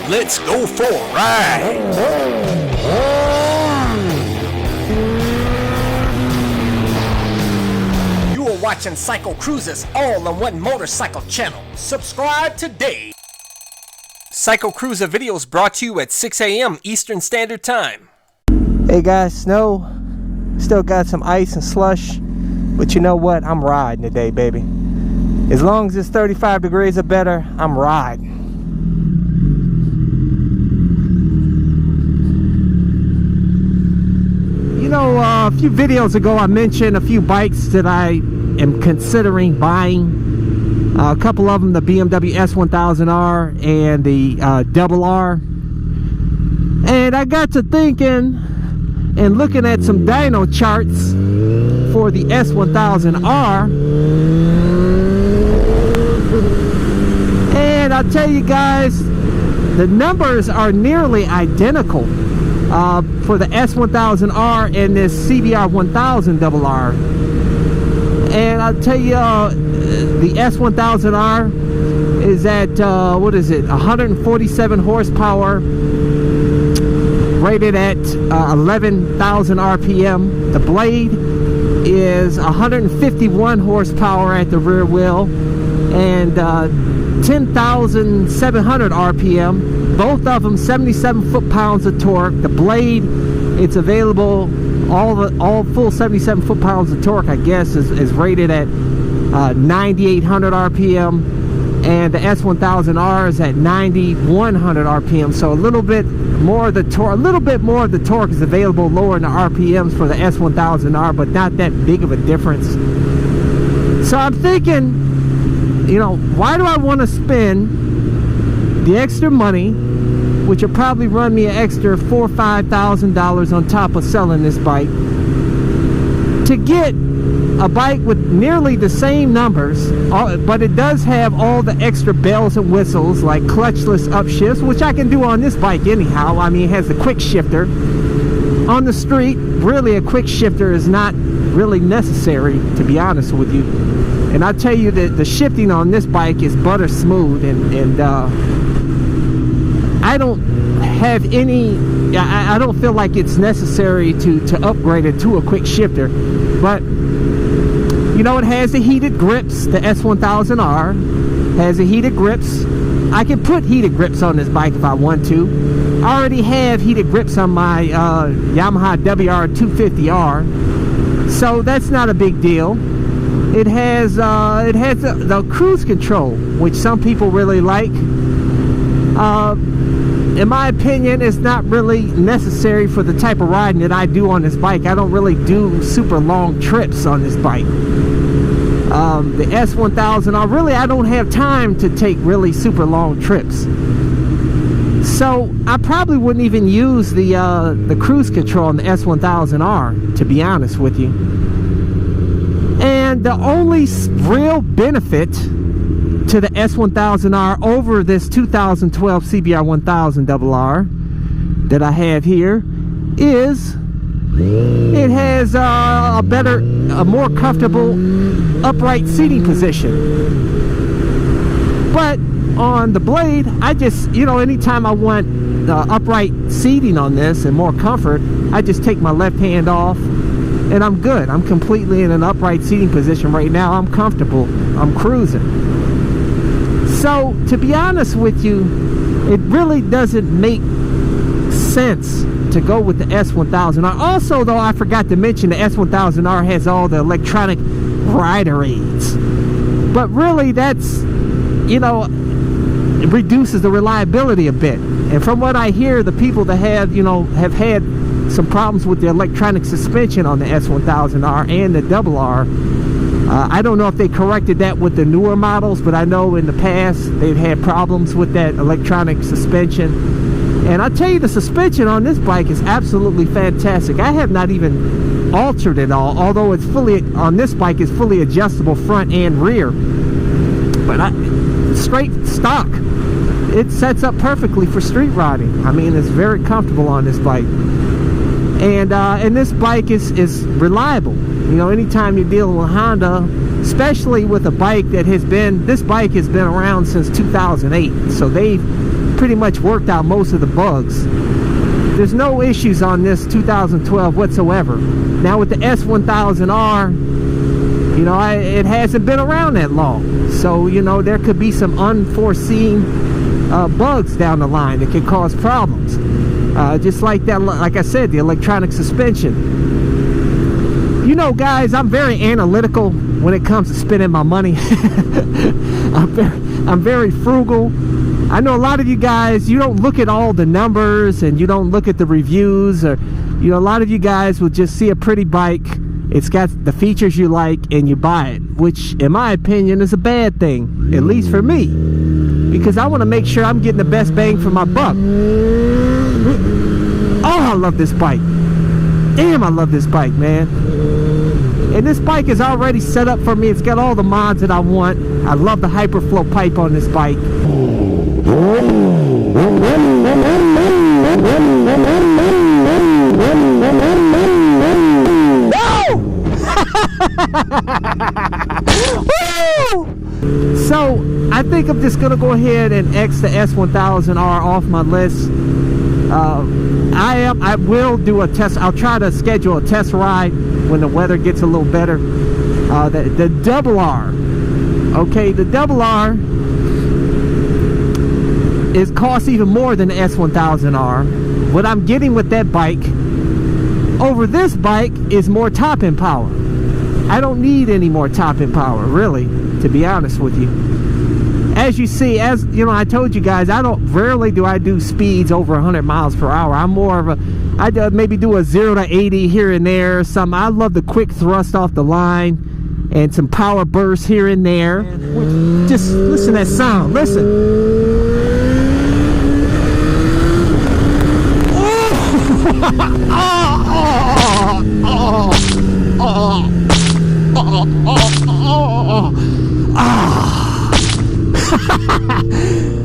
Let's go for a ride. You are watching CycleCruza's all-in-one motorcycle channel. Subscribe today. CycleCruza videos brought to you at 6 a.m. Eastern Standard Time. Hey guys, snow. Still got some ice and slush. But you know what? I'm riding today, baby. As long as it's 35 degrees or better, I'm riding. You know, a few videos ago I mentioned a few bikes that I am considering buying. A couple of them, the BMW S1000r and the RR. And I got to thinking and looking at some dyno charts for the S1000r. And I'll tell you guys, the numbers are nearly identical for the S1000r and this CBR1000rr. And I'll tell you, the S1000r is at, what is it, 147 horsepower, rated at 11,000 RPM. The blade is 151 horsepower at the rear wheel and 10,700 RPM. Both of them 77 foot-pounds of torque. The blade, it's available, all full 77 foot-pounds of torque, I guess, is rated at 9,800 RPM, and the S1000r is at 9,100 RPM. So a little bit more of the torque is available lower in the RPMs for the S1000r, but not that big of a difference. So I'm thinking, you know, why do I want to spend the extra money, which will probably run me an extra $4,000 or $5,000 on top of selling this bike, to get a bike with nearly the same numbers, but it does have all the extra bells and whistles like clutchless upshifts, which I can do on this bike anyhow. I mean, it has the quick shifter. On the street, really a quick shifter is not really necessary, to be honest with you. And I tell you that the shifting on this bike is butter smooth, and I don't have any, I don't feel like it's necessary to upgrade it to a quick shifter. But you know, it has the heated grips. The S1000r has the heated grips. I can put heated grips on this bike if I want to. I already have heated grips on my Yamaha WR250R, so that's not a big deal. It has the cruise control, which some people really like. In my opinion, it's not really necessary for the type of riding that I do on this bike. I don't really do super long trips on this bike. The S1000R, really, I don't have time to take really super long trips. So I probably wouldn't even use the cruise control on the S1000R, to be honest with you. And the only real benefit to the S1000R over this 2012 CBR1000rr that I have here is it has a more comfortable upright seating position. But on the blade, I just, you know, anytime I want upright seating on this and more comfort, I just take my left hand off and I'm good. I'm completely in an upright seating position right now. I'm comfortable. I'm cruising. So, to be honest with you, it really doesn't make sense to go with the S1000R. Also, though, I forgot to mention the S1000R has all the electronic rider aids. But really, that's, you know, it reduces the reliability a bit. And from what I hear, the people that have, you know, have had some problems with the electronic suspension on the S1000R and the RR, I don't know if they corrected that with the newer models, but I know in the past they've had problems with that electronic suspension. And I'll tell you, the suspension on this bike is absolutely fantastic. I have not even altered it all, although it's on this bike is fully adjustable front and rear. But straight stock, it sets up perfectly for street riding. I mean, it's very comfortable on this bike. And this bike is reliable. You know, anytime you're dealing with Honda, especially with a bike that this bike has been around since 2008. So they've pretty much worked out most of the bugs. There's no issues on this 2012 whatsoever. Now with the S1000r, you know, it hasn't been around that long, so you know there could be some unforeseen bugs down the line that could cause problems. Just like that, like I said, the electronic suspension. You know, guys, I'm very analytical when it comes to spending my money. I'm very frugal. I know a lot of you guys, you don't look at all the numbers and you don't look at the reviews, or you know, a lot of you guys will just see a pretty bike, it's got the features you like, and you buy it, which in my opinion is a bad thing, at least for me, because I want to make sure I'm getting the best bang for my buck. Oh, I love this bike. Damn, I love this bike, man. And this bike is already set up for me. It's got all the mods that I want. I love the Hyperflow pipe on this bike. So I think I'm just gonna go ahead and X the S1000R off my list. I will do a test. I'll try to schedule a test ride when the weather gets a little better. The double R. Okay, the double R costs even more than the S1000R. What I'm getting with that bike over this bike is more top end power. I don't need any more top end power, really, to be honest with you. As you see, as you know, I told you guys, rarely do I do speeds over 100 miles per hour. I'm more of I maybe do a 0 to 80 here and there. I love the quick thrust off the line and some power bursts here and there. Just listen to that sound. Listen.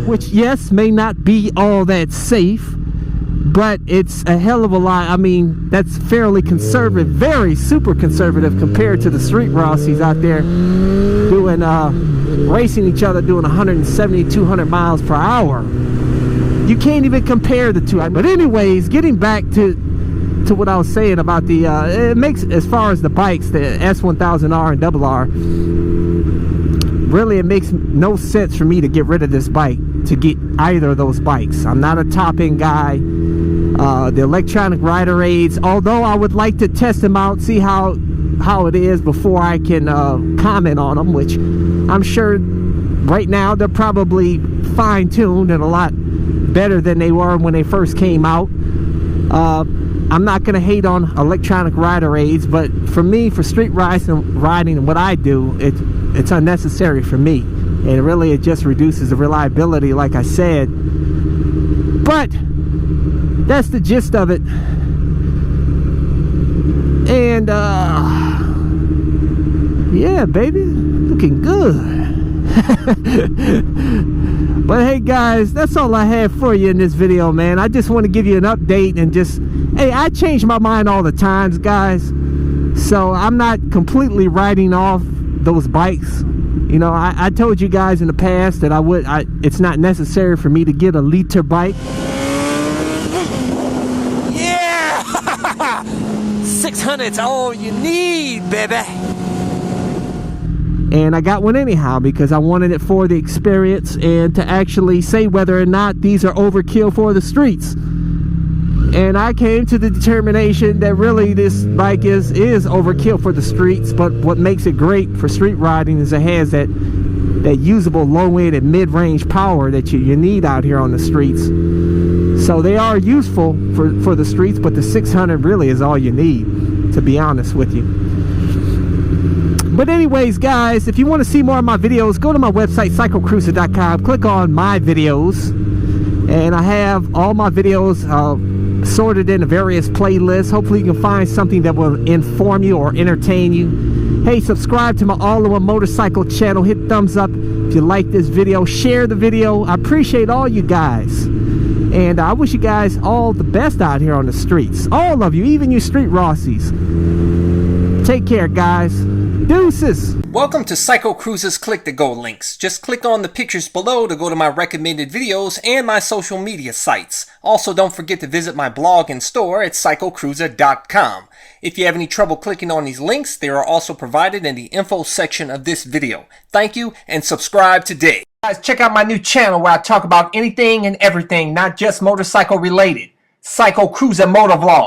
Which, yes, may not be all that safe, but it's a hell of a lot. I mean, that's fairly conservative, very super conservative compared to the street Rossies out there doing racing each other, doing 170, 200 miles per hour. You can't even compare the two. But anyways, getting back to what I was saying about the it makes, as far as the bikes, the S1000R and double R, really it makes no sense for me to get rid of this bike, to get either of those bikes. I'm not a top end guy. The electronic rider aids, although I would like to test them out, see how it is before I can comment on them, which I'm sure right now they're probably fine-tuned and a lot better than they were when they first came out. I'm not going to hate on electronic rider aids, but for me, for street riding and what I do, it's unnecessary for me, and really it just reduces the reliability, like I said. But that's the gist of it. And yeah, baby, looking good. But hey guys, that's all I have for you in this video, man. I just want to give you an update, and just, hey, I change my mind all the times, guys, so I'm not completely writing off those bikes. You know, I told you guys in the past that it's not necessary for me to get a liter bike. Yeah! 600's all you need, baby. And I got one anyhow because I wanted it for the experience and to actually say whether or not these are overkill for the streets. And I came to the determination that really this bike is overkill for the streets, but what makes it great for street riding is it has that usable low-end and mid-range power that you need out here on the streets. So they are useful for the streets, but the 600 really is all you need, to be honest with you. But anyways, guys, if you want to see more of my videos, go to my website, CycleCruza.com, click on My Videos, and I have all my videos sorted into various playlists. Hopefully you can find something that will inform you or entertain you. Hey, subscribe to my all-in-one motorcycle channel. Hit thumbs up if you like this video. Share the video. I appreciate all you guys. And I wish you guys all the best out here on the streets. All of you, even you street Rossies. Take care, guys. Deuces! Welcome to CycleCruza's Click to Go links. Just click on the pictures below to go to my recommended videos and my social media sites. Also, don't forget to visit my blog and store at CycleCruza.com. If you have any trouble clicking on these links, they are also provided in the info section of this video. Thank you and subscribe today. Guys, check out my new channel where I talk about anything and everything, not just motorcycle related. CycleCruza MotoVlog.